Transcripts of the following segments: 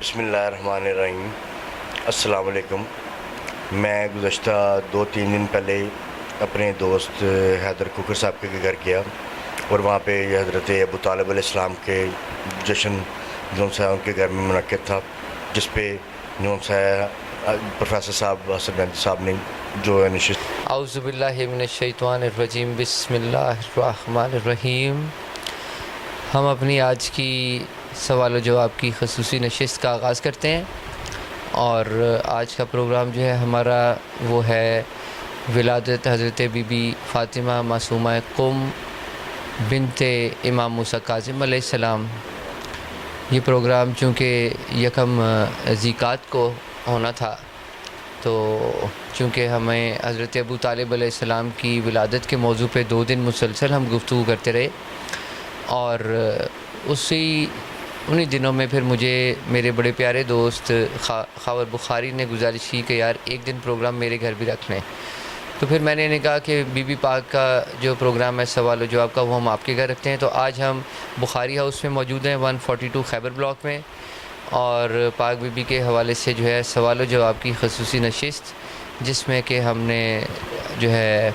بسم اللہ الرحمن الرحیم۔ السلام علیکم۔ میں گزشتہ 2-3 دن پہلے اپنے دوست حیدر کوکر صاحب کے گھر گیا اور وہاں پہ یہ حضرت ابو طالب علیہ السلام کے جشن جو ہے ان کے گھر میں منعقد تھا، جس پہ جو ہے پروفیسر صاحب حسن مہندی صاحب نے جو ہے نشست۔ اعوذ باللہ من الشیطان الرجیم، بسم اللہ الرحمن الرحیم۔ ہم اپنی آج کی سوال و جواب کی خصوصی نشست کا آغاز کرتے ہیں، اور آج کا پروگرام جو ہے ہمارا وہ ہے ولادت حضرت بی بی فاطمہ معصومہ قم بنت امام موسیٰ کاظم علیہ السلام۔ یہ پروگرام چونکہ یکم ذیقات کو ہونا تھا، تو چونکہ ہمیں حضرت ابو طالب علیہ السلام کی ولادت کے موضوع پہ 2 دن مسلسل ہم گفتگو کرتے رہے، اور انہی دنوں میں پھر مجھے میرے بڑے پیارے دوست خاور بخاری نے گزارش کی کہ یار ایک دن پروگرام میرے گھر بھی رکھ لیں۔ تو پھر میں نے کہا کہ بی بی پاک کا جو پروگرام ہے سوال و جواب کا، وہ ہم آپ کے گھر رکھتے ہیں۔ تو آج ہم بخاری ہاؤس میں موجود ہیں 142 خیبر بلاک میں، اور پاک بی بی کے حوالے سے جو ہے سوال و جواب کی خصوصی نشست، جس میں کہ ہم نے جو ہے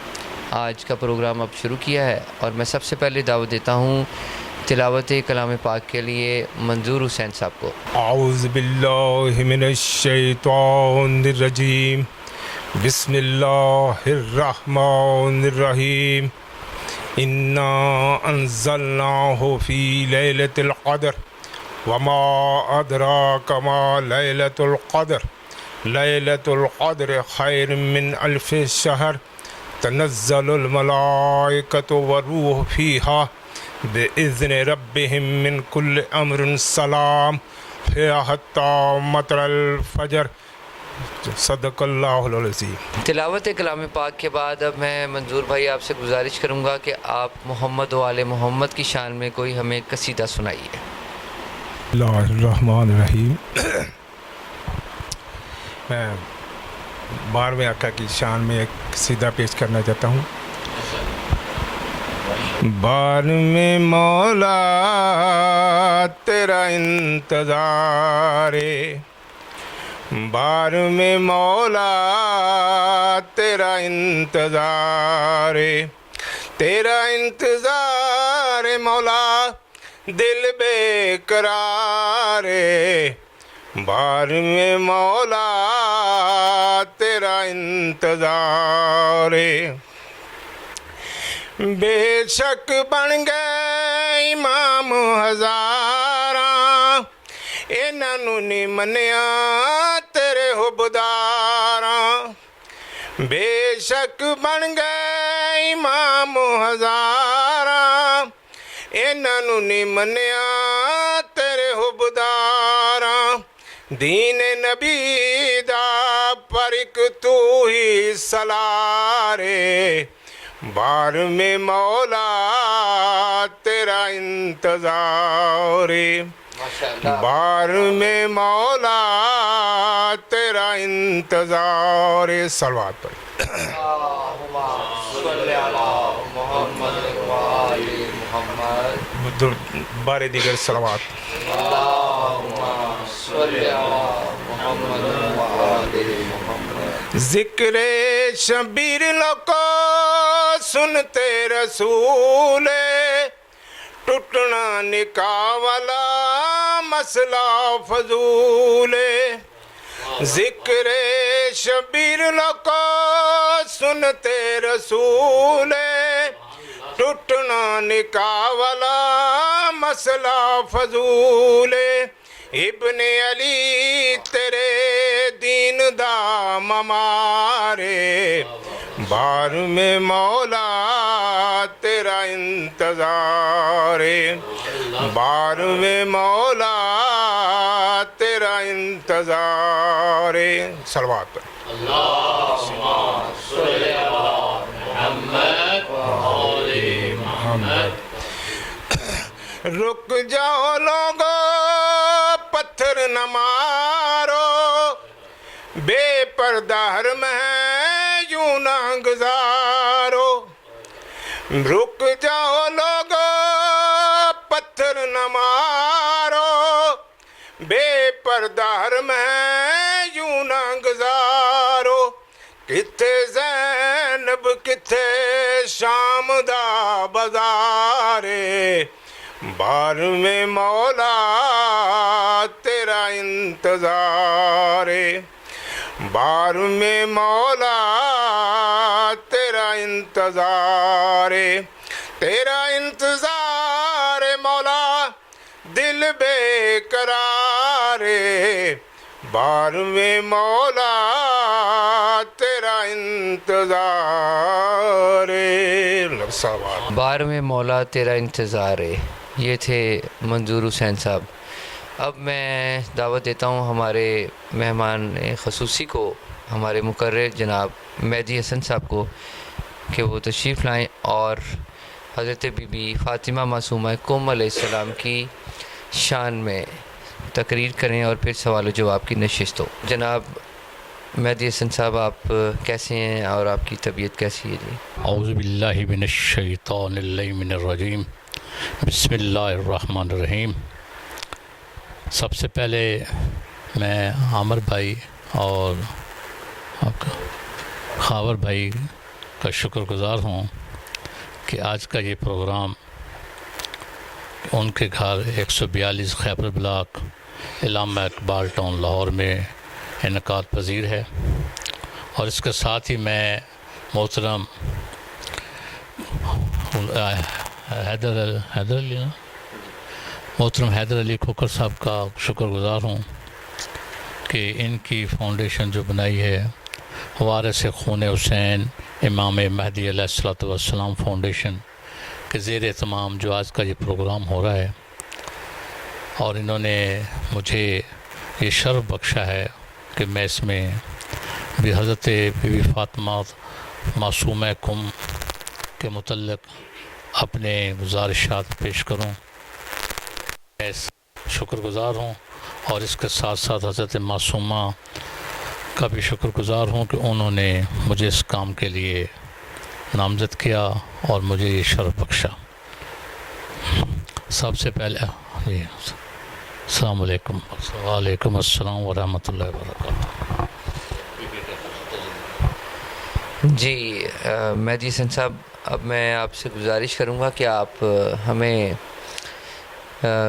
آج کا پروگرام اب شروع کیا ہے۔ اور میں سب سے پہلے دعوت دیتا ہوں تلاوت کلام پاک کے لیے منظور حسین صاحب کو۔ اعوذ باللہ من الشیطان الرجیم، بسم اللہ الرحمن الرحیم۔ انا انزلناہ فی لیلۃ القدر وما ادراک ما لیلۃ القدر، لیلۃ القدر خیر من الف شہر، تنزل الملائکۃ والروح فیہا بِإِذْنِ رَبِّهِم مِّن كُلِّ أَمْرٍ سَلَامٌ هِیَ حَتَّىٰ مَطْلَعِ الْفَجْرِ۔ صدق اللہ العظیم۔ تلاوت کلام پاک کے بعد اب میں منظور بھائی آپ سے گزارش کروں گا کہ آپ محمد و آل محمد کی شان میں کوئی ہمیں قصیدہ سنائیے۔ اللہ الرحمن الرحیم۔ میں 12ویں آقا کی شان میں ایک قصیدہ پیش کرنا چاہتا ہوں۔ بار میں مولا تیرا انتظار، بار میں مولا تیرا انتظار، تیرا انتظار مولا دل بے قرار، بار میں مولا تیرا انتظار۔ بے شک بن گئے امام ہزاراں، انہاں نوں نہیں منیا تیرے حبداراں، بے شک بن گئے امام ہزاراں، انہاں نوں نہیں منیا تیرے حبداراں، دین نبی دا پر ایک تو ہی سلارے، بار میں مولا تیرا انتظار، بار میں مولا تیرا انتظار۔ صلوات پڑھ۔ اللہم صلی علی محمد و آل محمد۔ بارے دیگر صلوات۔ اللہم صلی علی محمد و آل محمد۔ ذکر شبیر لوکو سنتے رسول، ٹوٹنا نکاح والا مسئلہ فضول، ذکر شبیر لوکو سنتے رسول، ٹوٹنا نکاح والا مسئلہ فضول، ابن علی تیرے دین دا ممارے، بار میں مولا تیرا انتظار، بار میں مولا تیرا انتظار۔ صلوات پر۔ اللہم صلی علی محمد و آل محمد۔ رک جاؤ لوگو پتھر نہ مارو، بے پردہ حرم ہے یوں نہ گزارو، رک جاؤ لوگو پتھر نہ مارو، بے پردہ حرم ہے یوں نہ گزارو کتھے زینب کتھے شام دا بازارے بار میں مولا تیرا انتظار بار میں مولا تیرا انتظار تیرا انتظار مولا دل بے قرار بار میں مولا تیرا انتظار بار میں مولا تیرا انتظار ہے. یہ تھے منظور حسین صاحب. اب میں دعوت دیتا ہوں ہمارے مہمان خصوصی کو، ہمارے مقرر جناب مہدی حسن صاحب کو، کہ وہ تشریف لائیں اور حضرت بی بی فاطمہ معصومہ کم علیہ السلام کی شان میں تقریر کریں اور پھر سوال و جواب کی نشست ہو. جناب مہدی حسن صاحب، آپ کیسے ہیں اور آپ کی طبیعت کیسی ہے جی؟ اعوذ باللہ من الشیطان اللعین الرجیم، بسم اللہ الرحمن الرحیم. سب سے پہلے میں عامر بھائی اور آپ کا خاور بھائی کا شکر گزار ہوں کہ آج کا یہ پروگرام ان کے گھر 142 خیبر بلاک علامہ اقبال ٹاؤن لاہور میں انعقاد پذیر ہے. اور اس کے ساتھ ہی میں محترم حیدر علی کھوکھر صاحب کا شکر گزار ہوں کہ ان کی فاؤنڈیشن جو بنائی ہے وارث خون حسین امام مہدی علیہ الصلوۃ والسلام فاؤنڈیشن کے زیر اہتمام جو آج کا یہ پروگرام ہو رہا ہے، اور انہوں نے مجھے یہ شرف بخشا ہے کہ میں اس میں بھی حضرت بی بی فاطمہ معصومہ کم کے متعلق اپنے گزارشات پیش کروں. میں شکر گزار ہوں اور اس کے ساتھ ساتھ حضرت معصومہ کا بھی شکر گزار ہوں کہ انہوں نے مجھے اس کام کے لیے نامزد کیا اور مجھے یہ شرف بخشا. سب سے پہلے السلام علیکم. وعلیکم السلام ورحمۃ اللہ وبرکاتہ. جی مہدی حسن صاحب، اب میں آپ سے گزارش کروں گا کہ آپ ہمیں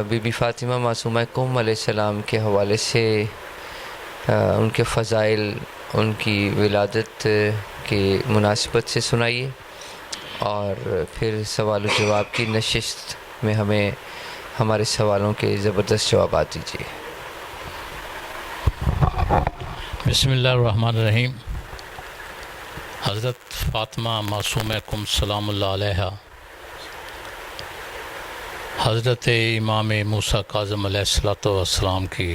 بی بی فاطمہ معصومہ کم علیہ السلام کے حوالے سے ان کے فضائل، ان کی ولادت کی مناسبت سے سنائیے اور پھر سوال و جواب کی نشست میں ہمیں ہمارے سوالوں کے زبردست جوابات دیجیے. بسم اللہ الرحمن الرحیم. حضرت فاطمہ معصومہ کم سلام اللہ علیہ حضرت امام موسیٰ کاظم علیہ السلام کی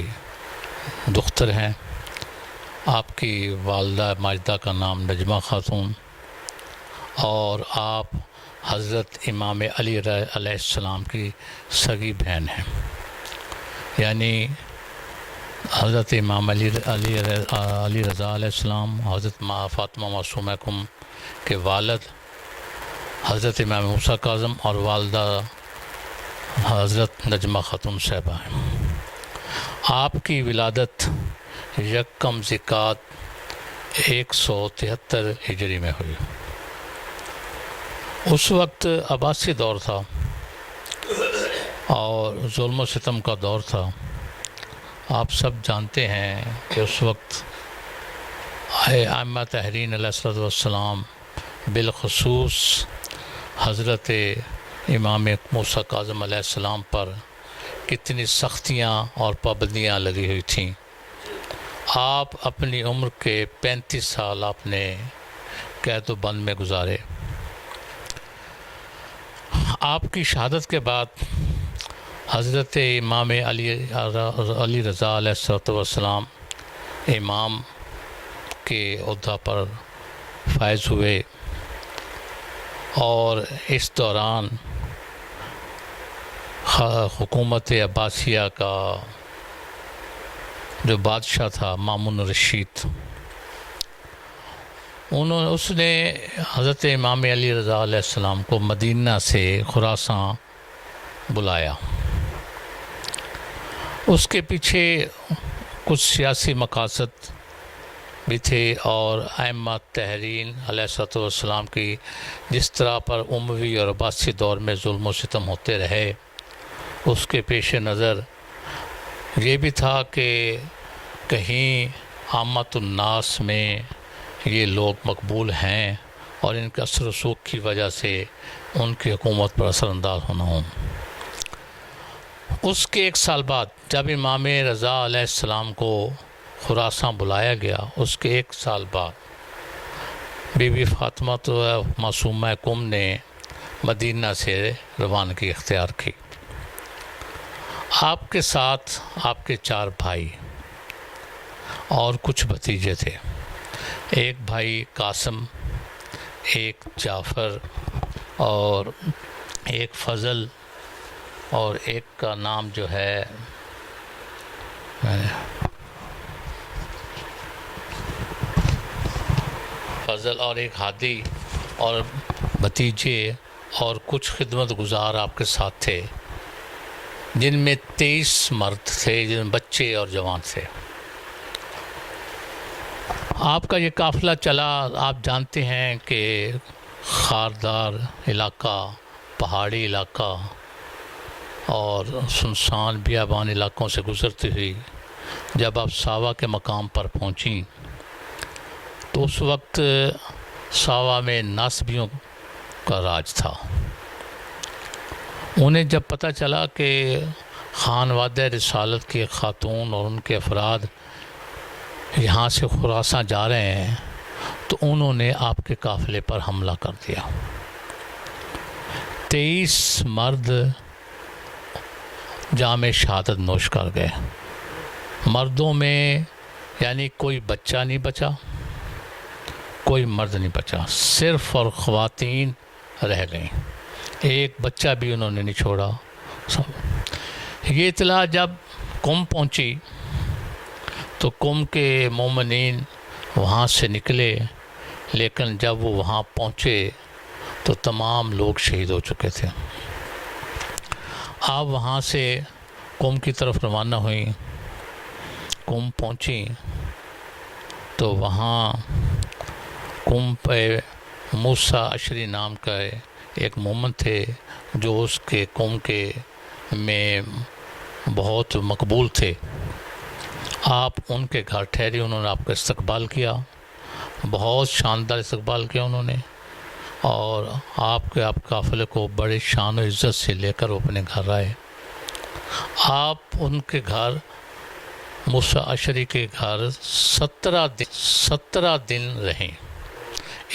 دختر ہیں. آپ کی والدہ ماجدہ کا نام نجمہ خاتون اور آپ حضرت امام علی علیہ السلام کی سگی بہن ہیں. یعنی حضرت امام علی رضا علیہ السلام حضرت فاطمہ معصومہ کم کے والد حضرت امام موسیٰ کاظم اور والدہ حضرت نجمہ خاتون صاحبہ ہیں. آپ کی ولادت یکم ذکات 173 ہجری میں ہوئی. اس وقت عباسی دور تھا اور ظلم و ستم کا دور تھا. آپ سب جانتے ہیں کہ اس وقت ائمہ تحرین علیہ السلام بالخصوص حضرت امام موسیٰ کاظم علیہ السلام پر کتنی سختیاں اور پابندیاں لگی ہوئی تھیں. آپ اپنی عمر کے 35 سال آپ نے قید و بند میں گزارے. آپ کی شہادت کے بعد حضرت امام علی رضا علیہ السلام امام کے عہدہ پر فائز ہوئے اور اس دوران حکومت عباسیہ کا جو بادشاہ تھا مامون الرشید، اس نے حضرت امام علی رضا علیہ السلام کو مدینہ سے خراسان بلایا. اس کے پیچھے کچھ سیاسی مقاصد بھی تھے، اور ائمہ تحرین علیہ الصلوۃ والسلام کی جس طرح پر اموی اور عباسی دور میں ظلم و ستم ہوتے رہے، اس کے پیش نظر یہ بھی تھا کہ کہیں عامت الناس میں یہ لوگ مقبول ہیں اور ان کے اثر و رسوخ کی وجہ سے ان کی حکومت پر اثر انداز ہونا ہوں۔ اس کے 1 سال بعد جب امام رضا علیہ السلام کو خراساں بلایا گیا، اس کے 1 سال بعد بی بی فاطمہ معصومہ کم نے مدینہ سے روانگی اختیار کی۔ آپ کے ساتھ آپ کے 4 بھائی اور کچھ بھتیجے تھے، ایک بھائی قاسم، ایک جعفر اور ایک فضل، اور ایک کا نام جو ہے فضل، اور ایک ہادی، اور بھتیجے اور کچھ خدمت گزار آپ کے ساتھ تھے، جن میں 23 مرد تھے، جن میں بچے اور جوان تھے۔ آپ کا یہ قافلہ چلا، آپ جانتے ہیں کہ خاردار علاقہ، پہاڑی علاقہ اور سنسان بیابان علاقوں سے گزرتی ہوئی جب آپ ساوا کے مقام پر پہنچیں تو اس وقت ساوا میں ناسبیوں کا راج تھا۔ انہیں جب پتہ چلا کہ خانوادہ رسالت کی خاتون اور ان کے افراد یہاں سے خراساں جا رہے ہیں تو انہوں نے آپ کے قافلے پر حملہ کر دیا۔ 23 مرد جام شہادت نوش کر گئے۔ مردوں میں یعنی کوئی بچہ نہیں بچا، کوئی مرد نہیں بچا، صرف اور خواتین رہ گئیں، ایک بچہ بھی انہوں نے نہیں چھوڑا۔ یہ اطلاع جب قم پہنچی تو قم کے مومنین وہاں سے نکلے، لیکن جب وہ وہاں پہنچے تو تمام لوگ شہید ہو چکے تھے۔ آپ وہاں سے قم کی طرف روانہ ہوئیں، قم پہنچیں تو وہاں قم پہ موسیٰ اشری نام کا ایک مومن تھے جو اس کے قوم کے میں بہت مقبول تھے۔ آپ ان کے گھر ٹھہرے، انہوں نے آپ کا استقبال کیا، بہت شاندار استقبال کیا انہوں نے، اور آپ قافلے کو بڑے شان و عزت سے لے کر وہ اپنے گھر آئے۔ آپ ان کے گھر موسیٰ اشری کے گھر 17 دن رہیں۔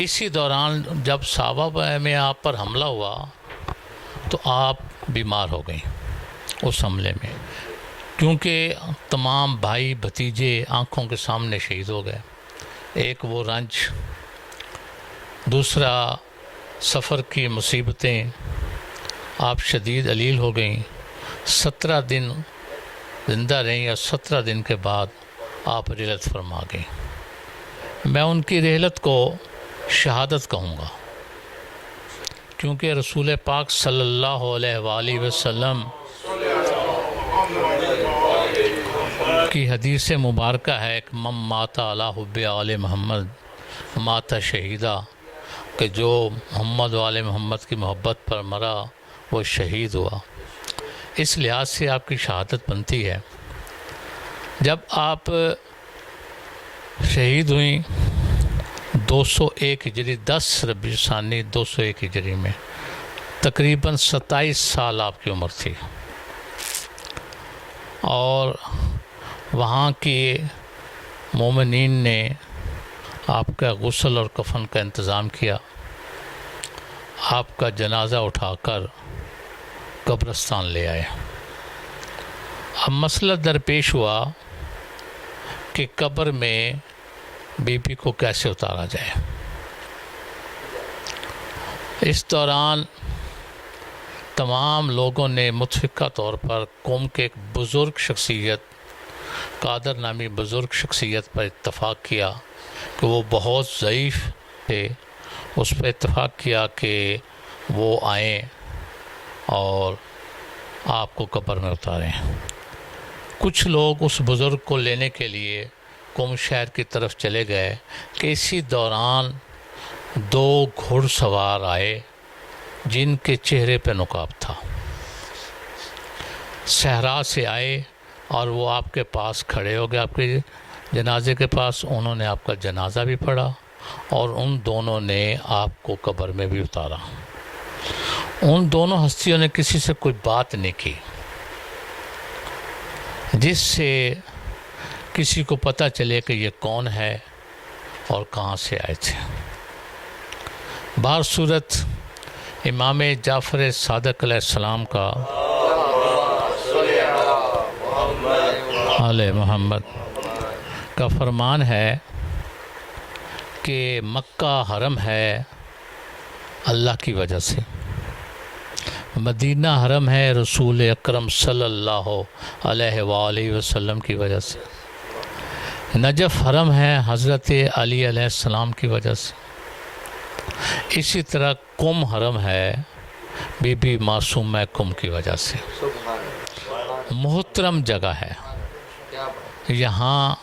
اسی دوران جب ساوا میں آپ پر حملہ ہوا تو آپ بیمار ہو گئیں اس حملے میں، کیونکہ تمام بھائی بھتیجے آنکھوں کے سامنے شہید ہو گئے۔ ایک وہ رنج، دوسرا سفر کی مصیبتیں، آپ شدید علیل ہو گئیں۔ 17 دن زندہ رہیں اور 17 دن کے بعد آپ رحلت فرما گئیں۔ میں ان کی رحلت کو شہادت کہوں گا، کیونکہ رسول پاک صلی اللہ علیہ وآلہ وسلم کی حدیث مبارکہ ہے کہ من مات علی حب آل محمد مات شہیدہ، کہ جو محمد و آل محمد کی محبت پر مرا وہ شہید ہوا۔ اس لحاظ سے آپ کی شہادت بنتی ہے۔ جب آپ شہید ہوئیں 201 ہجری 10 ربیع ثانی 201 ہجری میں، تقریباً 27 سال آپ کی عمر تھی، اور وہاں کے مومنین نے آپ کا غسل اور کفن کا انتظام کیا، آپ کا جنازہ اٹھا کر قبرستان لے آئے۔ اب مسئلہ درپیش ہوا کہ قبر میں بی بی کو کیسے اتارا جائے۔ اس دوران تمام لوگوں نے متفقہ طور پر قوم کے ایک بزرگ شخصیت، قادر نامی بزرگ شخصیت پر اتفاق کیا کہ وہ بہت ضعیف تھے، اس پر اتفاق کیا کہ وہ آئیں اور آپ کو قبر میں اتاریں۔ کچھ لوگ اس بزرگ کو لینے کے لیے قم شہر کی طرف چلے گئے کہ اسی دوران 2 گھڑ سوار آئے جن کے چہرے پہ نقاب تھا. صحرا سے آئے اور وہ آپ کے پاس کھڑے ہو گئے، آپ کے جنازے کے پاس. انہوں نے آپ کا جنازہ بھی پڑھا اور ان دونوں نے آپ کو قبر میں بھی اتارا. ان دونوں ہستیوں نے کسی سے کوئی بات نہیں کی جس سے کسی کو پتہ چلے کہ یہ کون ہے اور کہاں سے آئے تھے. بہر صورت امام جعفر صادق علیہ السلام کا آل محمد کا فرمان ہے کہ مکہ حرم ہے اللہ کی وجہ سے، مدینہ حرم ہے رسول اکرم صلی اللہ علیہ وآلہ وسلم کی وجہ سے، نجف حرم ہے حضرت علی علیہ السلام کی وجہ سے، اسی طرح قم حرم ہے بی بی معصومہ قم کی وجہ سے. محترم جگہ ہے. یہاں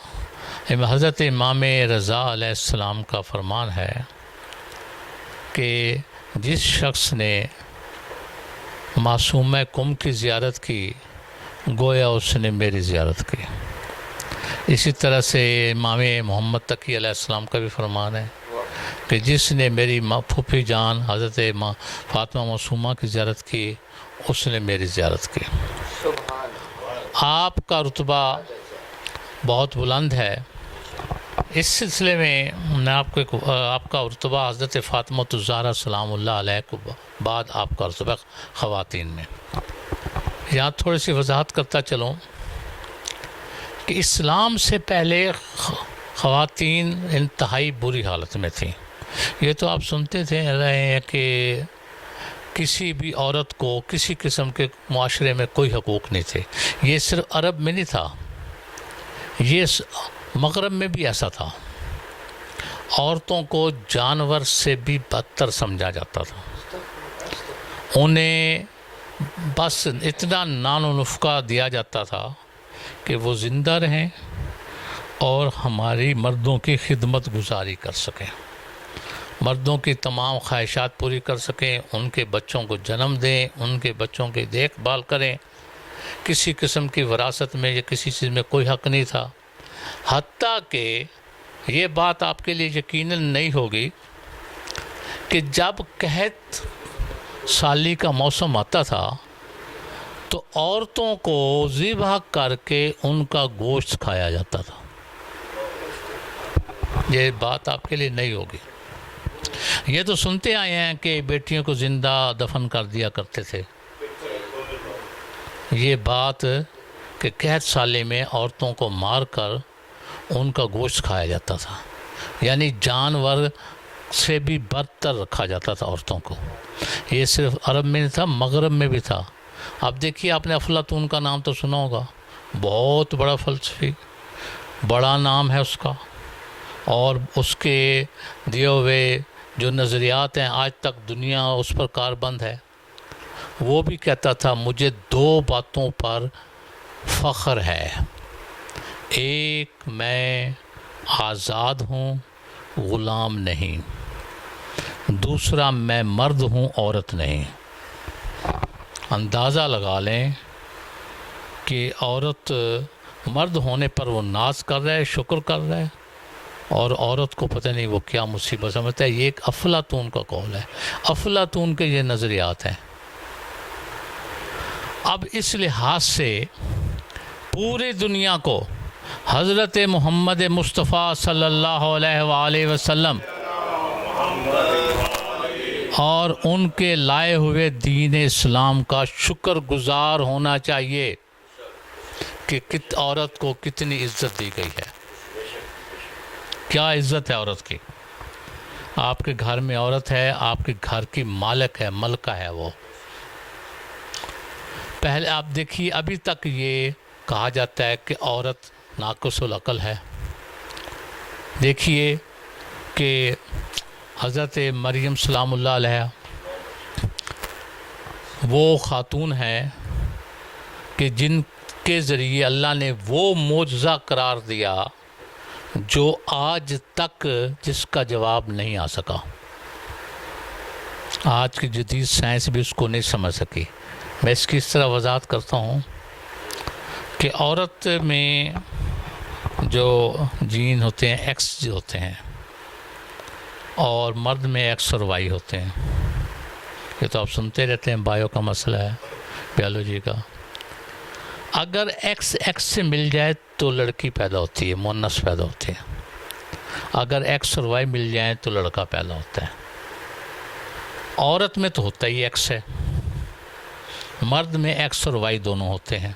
حضرت امام رضا علیہ السلام کا فرمان ہے کہ جس شخص نے معصومہ قم کی زیارت کی گویا اس نے میری زیارت کی. اسی طرح سے امام محمد تقی علیہ السلام کا بھی فرمان ہے کہ جس نے میری پھوپھی جان حضرت فاطمہ معصومہ کی زیارت کی اس نے میری زیارت کی. آپ کا رتبہ بہت بلند ہے. اس سلسلے میں آپ کا رتبہ حضرت فاطمہ الزہرا سلام اللہ علیہ کے بعد آپ کا رتبہ خواتین میں. یہاں تھوڑی سی وضاحت کرتا چلوں کہ اسلام سے پہلے خواتین انتہائی بری حالت میں تھیں. یہ تو آپ سنتے تھے رہے ہیں کہ کسی بھی عورت کو کسی قسم کے معاشرے میں کوئی حقوق نہیں تھے. یہ صرف عرب میں نہیں تھا، یہ مغرب میں بھی ایسا تھا. عورتوں کو جانور سے بھی بدتر سمجھا جاتا تھا. انہیں بس اتنا نان و نفقہ دیا جاتا تھا کہ وہ زندہ رہیں اور ہماری مردوں کی خدمت گزاری کر سکیں، مردوں کی تمام خواہشات پوری کر سکیں، ان کے بچوں کو جنم دیں، ان کے بچوں کی دیکھ بھال کریں. کسی قسم کی وراثت میں یا کسی چیز میں کوئی حق نہیں تھا. حتیٰ کہ یہ بات آپ کے لیے یقیناً نہیں ہوگی کہ جب قحط سالی کا موسم آتا تھا تو عورتوں کو ذبح کر کے ان کا گوشت کھایا جاتا تھا. یہ بات آپ کے لیے نہیں ہوگی. یہ تو سنتے آئے ہیں کہ بیٹیوں کو زندہ دفن کر دیا کرتے تھے. یہ بات کہ قحط سالی میں عورتوں کو مار کر ان کا گوشت کھایا جاتا تھا، یعنی جانور سے بھی بدتر رکھا جاتا تھا عورتوں کو. یہ صرف عرب میں نہیں تھا، مغرب میں بھی تھا. اب دیکھیے آپ نے افلاطون کا نام تو سنا ہوگا، بہت بڑا فلسفی، بڑا نام ہے اس کا، اور اس کے دیے ہوئے جو نظریات ہیں آج تک دنیا اس پر کاربند ہے. وہ بھی کہتا تھا مجھے 2 باتوں پر فخر ہے، ایک میں آزاد ہوں غلام نہیں، دوسرا میں مرد ہوں عورت نہیں. اندازہ لگا لیں کہ عورت مرد ہونے پر وہ ناز کر رہا ہے، شکر کر رہا ہے، اور عورت کو پتہ نہیں وہ کیا مصیبت سمجھتا ہے. یہ ایک افلاطون کا قول ہے، افلاطون کے یہ نظریات ہیں. اب اس لحاظ سے پوری دنیا کو حضرت محمد مصطفیٰ صلی اللہ علیہ وآلہ وسلم اور ان کے لائے ہوئے دین اسلام کا شکر گزار ہونا چاہیے کہ عورت کو کتنی عزت دی گئی ہے. کیا عزت ہے عورت کی. آپ کے گھر میں عورت ہے، آپ کے گھر کی مالک ہے، ملکہ ہے. وہ پہلے آپ دیکھیے ابھی تک یہ کہا جاتا ہے کہ عورت ناقص العقل ہے. دیکھیے کہ حضرت مریم سلام اللہ علیہ وہ خاتون ہے کہ جن کے ذریعے اللہ نے وہ معجزہ قرار دیا جو آج تک جس کا جواب نہیں آ سکا. آج کی جدید سائنس بھی اس کو نہیں سمجھ سکی. میں اس کی اس طرح وضاحت کرتا ہوں کہ عورت میں جو جین ہوتے ہیں ایکس جو ہوتے ہیں اور مرد میں ایکس اور وائی ہوتے ہیں. یہ تو آپ سنتے رہتے ہیں، بایو کا مسئلہ ہے، بیالوجی کا. اگر ایکس ایکس سے مل جائے تو لڑکی پیدا ہوتی ہے، مونس پیدا ہوتی ہے. اگر ایکس اور وائی مل جائیں تو لڑکا پیدا ہوتا ہے. عورت میں تو ہوتا ہی ایکس ہے، مرد میں ایکس اور وائی دونوں ہوتے ہیں.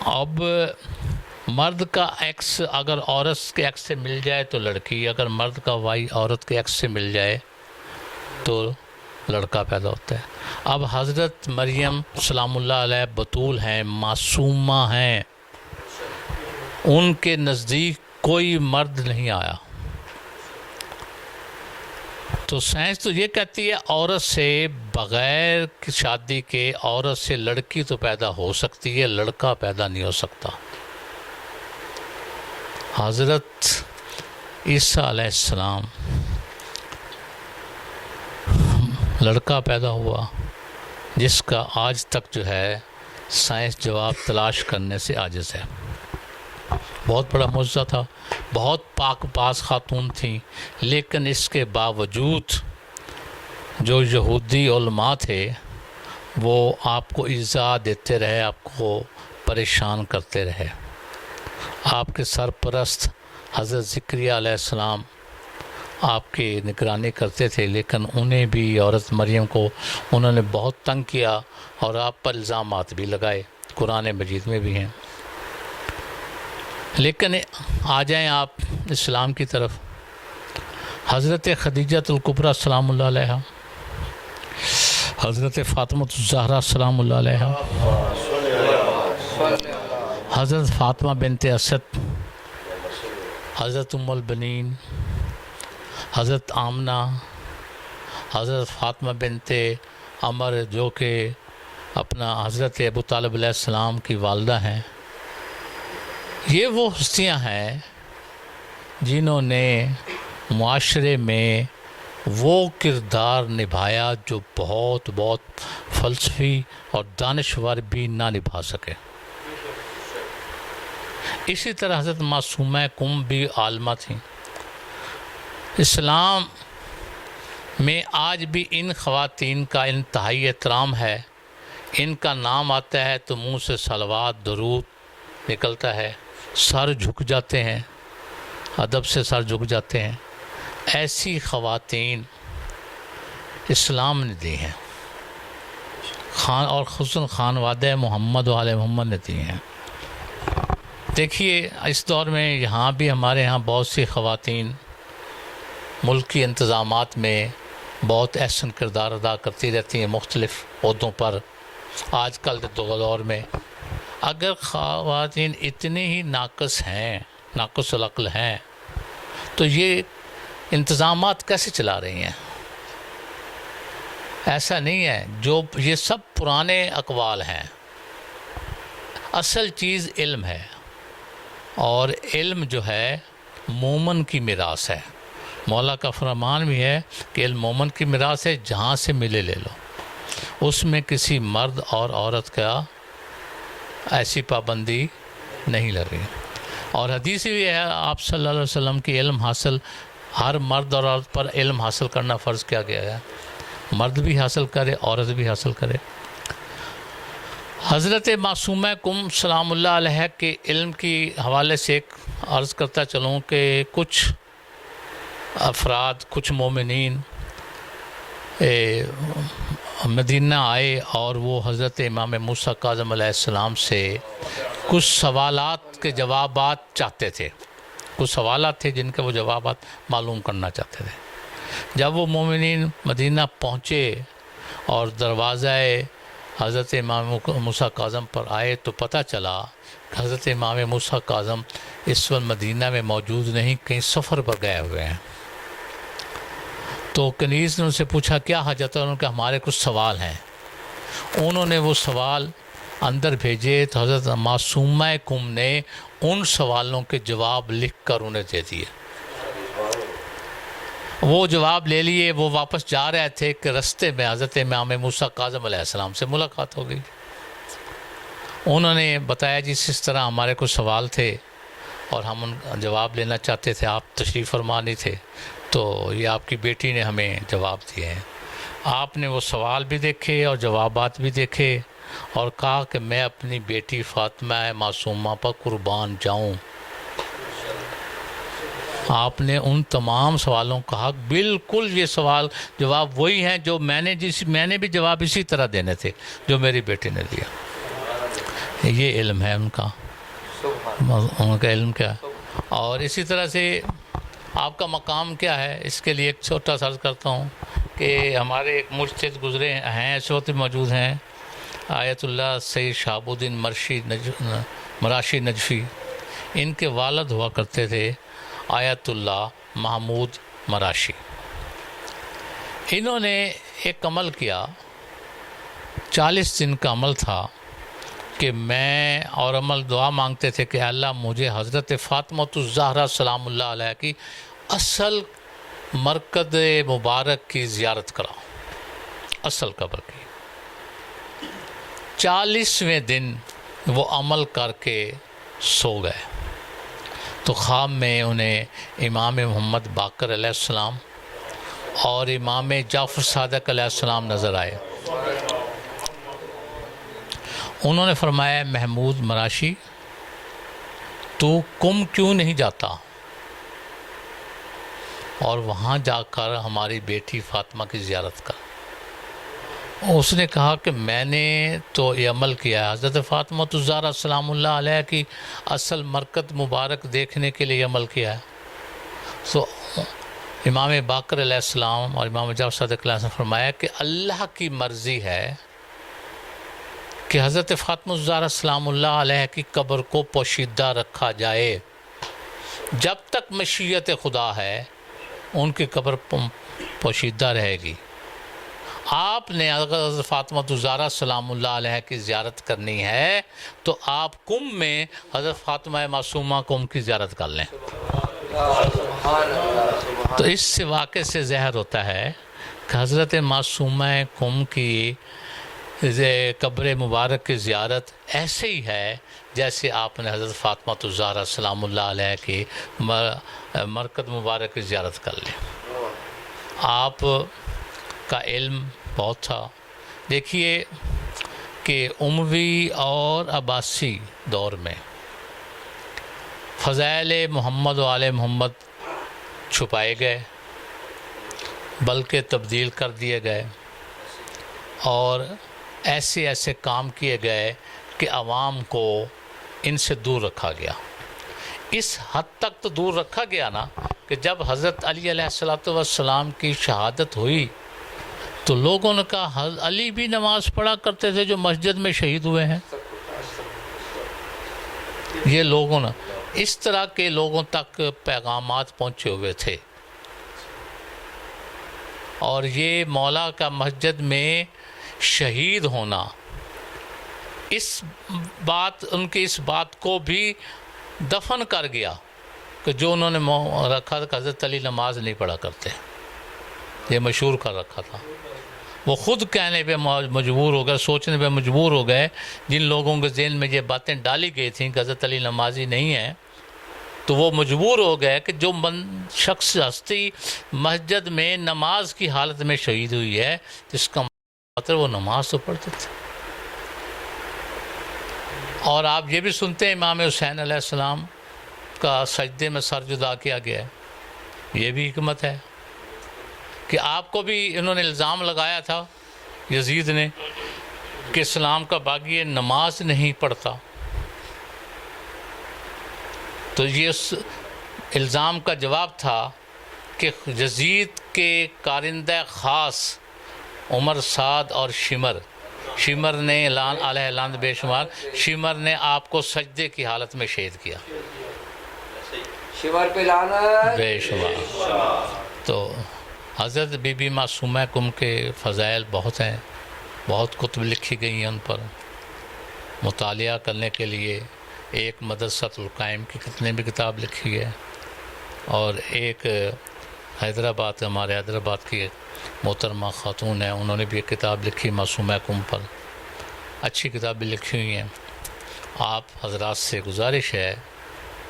اب مرد کا ایکس اگر عورت کے ایکس سے مل جائے تو لڑکی، اگر مرد کا وائی عورت کے ایکس سے مل جائے تو لڑکا پیدا ہوتا ہے. اب حضرت مریم سلام اللہ علیہ بتول ہیں، معصومہ ہیں، ان کے نزدیک کوئی مرد نہیں آیا. تو سائنس تو یہ کہتی ہے عورت سے بغیر شادی کے عورت سے لڑکی تو پیدا ہو سکتی ہے، لڑکا پیدا نہیں ہو سکتا. حضرت عیسیٰ علیہ السلام لڑکا پیدا ہوا جس کا آج تک جو ہے سائنس جواب تلاش کرنے سے عاجز ہے. بہت بڑا معجزہ تھا، بہت پاک باز خاتون تھیں، لیکن اس کے باوجود جو یہودی علماء تھے وہ آپ کو ایذا دیتے رہے، آپ کو پریشان کرتے رہے. آپ کے سرپرست حضرت زکریا علیہ السلام آپ کی نگرانی کرتے تھے، لیکن انہیں بھی عورت مریم کو انہوں نے بہت تنگ کیا اور آپ پر الزامات بھی لگائے، قرآن مجید میں بھی ہیں. لیکن آ جائیں آپ اسلام کی طرف. حضرت خدیجہ الکبریٰ سلام اللہ علیہ، حضرت فاطمہ الزہرا سلام اللہ علیہ، حضرت فاطمہ بنت اسد، حضرت ام البنین، حضرت آمنہ، حضرت فاطمہ بنت عمر جو کہ اپنا حضرت ابو طالب علیہ السلام کی والدہ ہیں. یہ وہ ہستیاں ہیں جنہوں نے معاشرے میں وہ کردار نبھایا جو بہت بہت فلسفی اور دانشور بھی نہ نبھا سکے. اسی طرح حضرت معصومہ کم بھی عالمہ تھیں. اسلام میں آج بھی ان خواتین کا انتہائی احترام ہے. ان کا نام آتا ہے تو منہ سے صلوات درود نکلتا ہے، سر جھک جاتے ہیں، ادب سے سر جھک جاتے ہیں. ایسی خواتین اسلام نے دی ہیں، اور خصوصاً خانوادہ محمد و آل محمد نے دی ہیں. دیکھیے اس دور میں یہاں بھی ہمارے ہاں بہت سی خواتین ملکی انتظامات میں بہت احسن کردار ادا کرتی رہتی ہیں مختلف عہدوں پر. آج کل کے دور میں اگر خواتین اتنی ہی ناقص ہیں، ناقص العقل ہیں، تو یہ انتظامات کیسے چلا رہی ہیں؟ ایسا نہیں ہے. جو یہ سب پرانے اقوال ہیں. اصل چیز علم ہے، اور علم جو ہے مومن کی میراث ہے. مولا کا فرمان بھی ہے کہ علم مومن کی میراث ہے، جہاں سے ملے لے لو. اس میں کسی مرد اور عورت کا ایسی پابندی نہیں لگی. اور حدیث بھی ہے آپ صلی اللہ علیہ وسلم کی علم حاصل، ہر مرد اور عورت پر علم حاصل کرنا فرض کیا گیا ہے. مرد بھی حاصل کرے، عورت بھی حاصل کرے. حضرت معصومہ کم سلام اللہ علیہ کے علم کی حوالے سے ایک عرض کرتا چلوں کہ کچھ افراد، کچھ مومنین مدینہ آئے اور وہ حضرت امام موسیٰ کاظم علیہ السلام سے کچھ سوالات کے جوابات چاہتے تھے. کچھ سوالات تھے جن کے وہ جوابات معلوم کرنا چاہتے تھے. جب وہ مومنین مدینہ پہنچے اور دروازہ حضرت امام موسیٰ کاظم پر آئے تو پتہ چلا کہ حضرت امام موسیٰ کاظم اس وقت مدینہ میں موجود نہیں، کہیں سفر پر گئے ہوئے ہیں. تو کنیز نے ان سے پوچھا کیا حاجت ہے؟ انہوں نے کہا ہمارے کچھ سوال ہیں. انہوں نے وہ سوال اندر بھیجے تو حضرت معصومہ کم نے ان سوالوں کے جواب لکھ کر انہیں دے دیے. وہ جواب لے لیے. وہ واپس جا رہے تھے کہ رستے میں حضرت امام موسیٰ کاظم علیہ السلام سے ملاقات ہو گئی. انہوں نے بتایا جی اس طرح ہمارے کچھ سوال تھے اور ہم ان کا جواب لینا چاہتے تھے, آپ تشریف فرما نہیں تھے, تو یہ آپ کی بیٹی نے ہمیں جواب دیے ہیں. آپ نے وہ سوال بھی دیکھے اور جوابات بھی دیکھے اور کہا کہ میں اپنی بیٹی فاطمہ معصومہ پر قربان جاؤں. آپ نے ان تمام سوالوں کا حق, بالکل یہ سوال جواب وہی ہیں جو میں نے بھی جواب اسی طرح دینے تھے جو میری بیٹی نے دیا. یہ علم ہے ان کا علم کیا ہے. اور اسی طرح سے آپ کا مقام کیا ہے, اس کے لیے ایک چھوٹا سا عرض کرتا ہوں کہ ہمارے ایک مجتہد گزرے ہیں, اس وقت موجود ہیں, آیت اللہ سید شہاب الدین مراشی نجفی. ان کے والد ہوا کرتے تھے آیت اللہ محمود مراشی. انہوں نے ایک عمل کیا, 40 دن کا عمل تھا کہ میں اور عمل دعا مانگتے تھے کہ اللہ مجھے حضرت فاطمہ الزہرا سلام اللہ علیہ کی اصل مرکز مبارک کی زیارت کراؤ, اصل قبر کی. 40ویں دن وہ عمل کر کے سو گئے تو خواب میں انہیں امام محمد باقر علیہ السلام اور امام جعفر صادق علیہ السلام نظر آئے. انہوں نے فرمایا محمود مراشی تو کم کیوں نہیں جاتا اور وہاں جا کر ہماری بیٹی فاطمہ کی زیارت کر. اس نے کہا کہ میں نے تو یہ عمل کیا ہے, حضرت فاطمہ الزہرا سلام اللہ علیہ کی اصل مرکز مبارک دیکھنے کے لیے عمل کیا ہے. تو امام باقر علیہ السلام اور امام جعفر صادق علیہ السلام فرمایا کہ اللہ کی مرضی ہے کہ حضرت فاطمہ الزہرا سلام اللہ علیہ کی قبر کو پوشیدہ رکھا جائے. جب تک مشیت خدا ہے ان کی قبر پوشیدہ رہے گی. آپ نے اگر حضرت فاطمہ الزہرا سلام اللہ علیہ کی زیارت کرنی ہے تو آپ کم میں حضرت فاطمہ معصومہ کم کی زیارت کر لیں. تو اس سے واقعے سے ظاہر ہوتا ہے کہ حضرت معصومہ کم کی قبر مبارک کی زیارت ایسے ہی ہے جیسے آپ نے حضرت فاطمہ الزہرا سلام اللہ علیہ کی مرکز مبارک کی زیارت کر لی. آپ کا علم بہت تھا. دیکھیے کہ اموی اور عباسی دور میں فضائل محمد و آل محمد چھپائے گئے بلکہ تبدیل کر دیے گئے اور ایسے کام کیے گئے کہ عوام کو ان سے دور رکھا گیا. اس حد تک تو دور رکھا گیا نا کہ جب حضرت علی علیہ السلام کی شہادت ہوئی تو لوگوں نے کہا علی بھی نماز پڑھا کرتے تھے جو مسجد میں شہید ہوئے ہیں. یہ لوگوں نے اس طرح کے لوگوں تک پیغامات پہنچے ہوئے تھے اور یہ مولا کا مسجد میں شہید ہونا ان کی اس بات کو بھی دفن کر گیا کہ جو انہوں نے رکھا تھا کہ حضرت علی نماز نہیں پڑھا کرتے. یہ مشہور کر رکھا تھا. وہ خود کہنے پہ مجبور ہو گئے, سوچنے پہ مجبور ہو گئے. جن لوگوں کے ذہن میں یہ باتیں ڈالی گئی تھیں کہ حضرت علی نمازی نہیں ہیں تو وہ مجبور ہو گئے کہ جو شخص ہستی مسجد میں نماز کی حالت میں شہید ہوئی ہے جس کا مطلب وہ نماز تو پڑھتے تھے. اور آپ یہ بھی سنتے ہیں امام حسین علیہ السلام کا سجدے میں سر جدا کیا گیا ہے. یہ بھی حکمت ہے کہ آپ کو بھی انہوں نے الزام لگایا تھا یزید نے کہ اسلام کا باغی نماز نہیں پڑھتا. تو یہ اس الزام کا جواب تھا کہ یزید کے کارندہ خاص عمر سعد اور شمر نے اعلان بے شمار شمر نے آپ کو سجدے کی حالت میں شہید کیا. شمر پہ لعنت بے شمار. تو حضرت بی بی معصومہ کم کے فضائل بہت ہیں بہت کتب لکھی گئی ہیں ان پر، مطالعہ کرنے کے لیے ایک مدرسۃ القائم کی کتنے بھی کتاب لکھی ہے، اور ایک حیدرآباد، ہمارے حیدرآباد کی محترمہ خاتون ہیں، انہوں نے بھی ایک کتاب لکھی معصومہ کم پر، اچھی کتابیں لکھی ہوئی ہیں۔ آپ حضرات سے گزارش ہے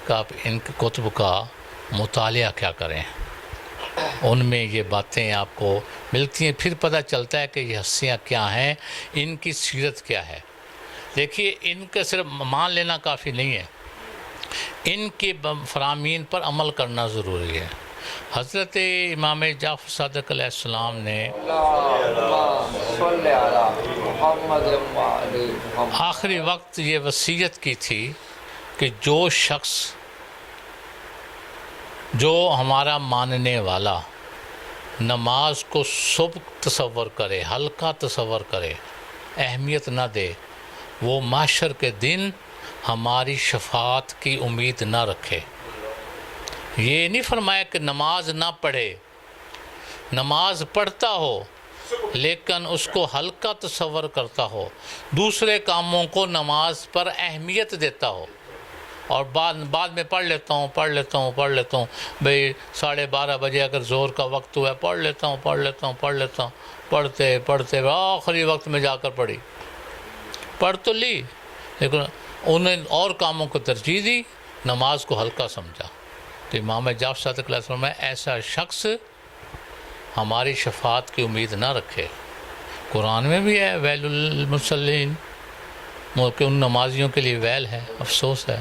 کہ آپ ان کتب کا مطالعہ کیا کریں، ان میں یہ باتیں آپ کو ملتی ہیں، پھر پتہ چلتا ہے کہ یہ ہستیاں کیا ہیں، ان کی سیرت کیا ہے۔ دیکھیے، ان کا صرف مان لینا کافی نہیں ہے، ان کے فرامین پر عمل کرنا ضروری ہے۔ حضرت امام جعفر صادق علیہ السلام نے آخری وقت یہ وصیت کی تھی کہ جو شخص، جو ہمارا ماننے والا نماز کو سبک تصور کرے، ہلکا تصور کرے، اہمیت نہ دے، وہ محشر کے دن ہماری شفاعت کی امید نہ رکھے۔ یہ نہیں فرمایا کہ نماز نہ پڑھے، نماز پڑھتا ہو لیکن اس کو ہلکا تصور کرتا ہو، دوسرے کاموں کو نماز پر اہمیت دیتا ہو، اور بعد میں پڑھ لیتا ہوں بھئی 12:30 بجے اگر ظہر کا وقت ہوا ہے پڑھ لیتا ہوں، پڑھتے آخری وقت میں جا کر پڑھ تو لی، لیکن انہیں اور کاموں کو ترجیح دی، نماز کو ہلکا سمجھا۔ تو امام جعفر صادق علیہ السلام میں ایسا شخص ہماری شفاعت کی امید نہ رکھے۔ قرآن میں بھی ہے ویل المصلین، کہ ان نمازیوں کے لیے ویل ہے، افسوس ہے،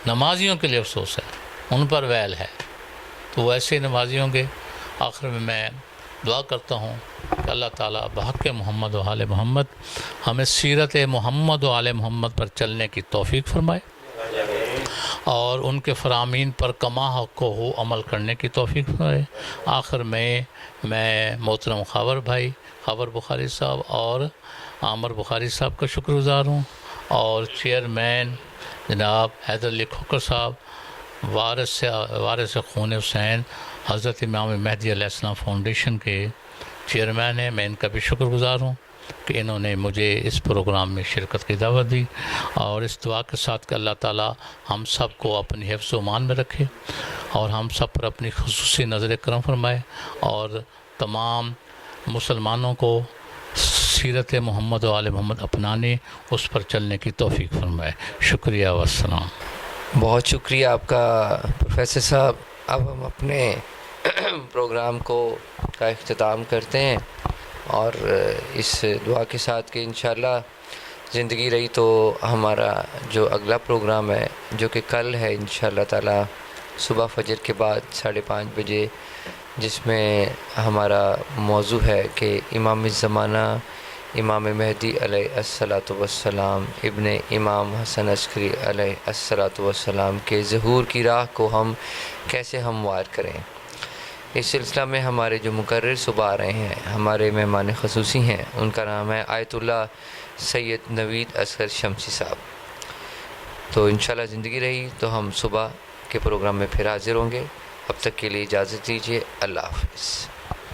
نمازیوں کے لیے افسوس ہے، ان پر ویل ہے۔ تو ویسے نمازیوں کے آخر میں دعا کرتا ہوں کہ اللہ تعالیٰ بحق محمد و آل محمد ہمیں سیرت محمد و آل محمد پر چلنے کی توفیق فرمائے، اور ان کے فرامین پر کما حق ہو عمل کرنے کی توفیق فرمائے۔ آخر میں محترم خاور بخاری صاحب اور عامر بخاری صاحب کا شکر گزار ہوں، اور چیئرمین جناب حیدر علی کھوکھر صاحب، وارث خون حسین حضرت امام مہدی علیہ السلام فاؤنڈیشن کے چیئرمین ہیں، میں ان کا بھی شکر گزار ہوں کہ انہوں نے مجھے اس پروگرام میں شرکت کی دعوت دی، اور اس دعا کے ساتھ کہ اللہ تعالیٰ ہم سب کو اپنی حفظ و امان میں رکھے، اور ہم سب پر اپنی خصوصی نظر کرم فرمائے، اور تمام مسلمانوں کو سیرت محمد و آل محمد اپنانے، اس پر چلنے کی توفیق فرمائے۔ شکریہ والسلام۔ بہت شکریہ آپ کا پروفیسر صاحب۔ اب ہم اپنے پروگرام کا اختتام کرتے ہیں، اور اس دعا کے ساتھ کہ انشاءاللہ زندگی رہی تو ہمارا جو اگلا پروگرام ہے، جو کہ کل ہے انشاءاللہ تعالی صبح فجر کے بعد 5:30 بجے، جس میں ہمارا موضوع ہے کہ امام الزمانہ امام مہدی علیہ الصلاۃ والسلام ابن امام حسن عسکری علیہ الصلاۃ والسلام کے ظہور کی راہ کو ہم کیسے ہموار کریں۔ اس سلسلہ میں ہمارے جو مقرر صبح آ رہے ہیں، ہمارے مہمان خصوصی ہیں، ان کا نام ہے آیت اللہ سید نوید اصغر شمسی صاحب۔ تو انشاءاللہ زندگی رہی تو ہم صبح کے پروگرام میں پھر حاضر ہوں گے۔ اب تک کے لیے اجازت دیجیے، اللہ حافظ۔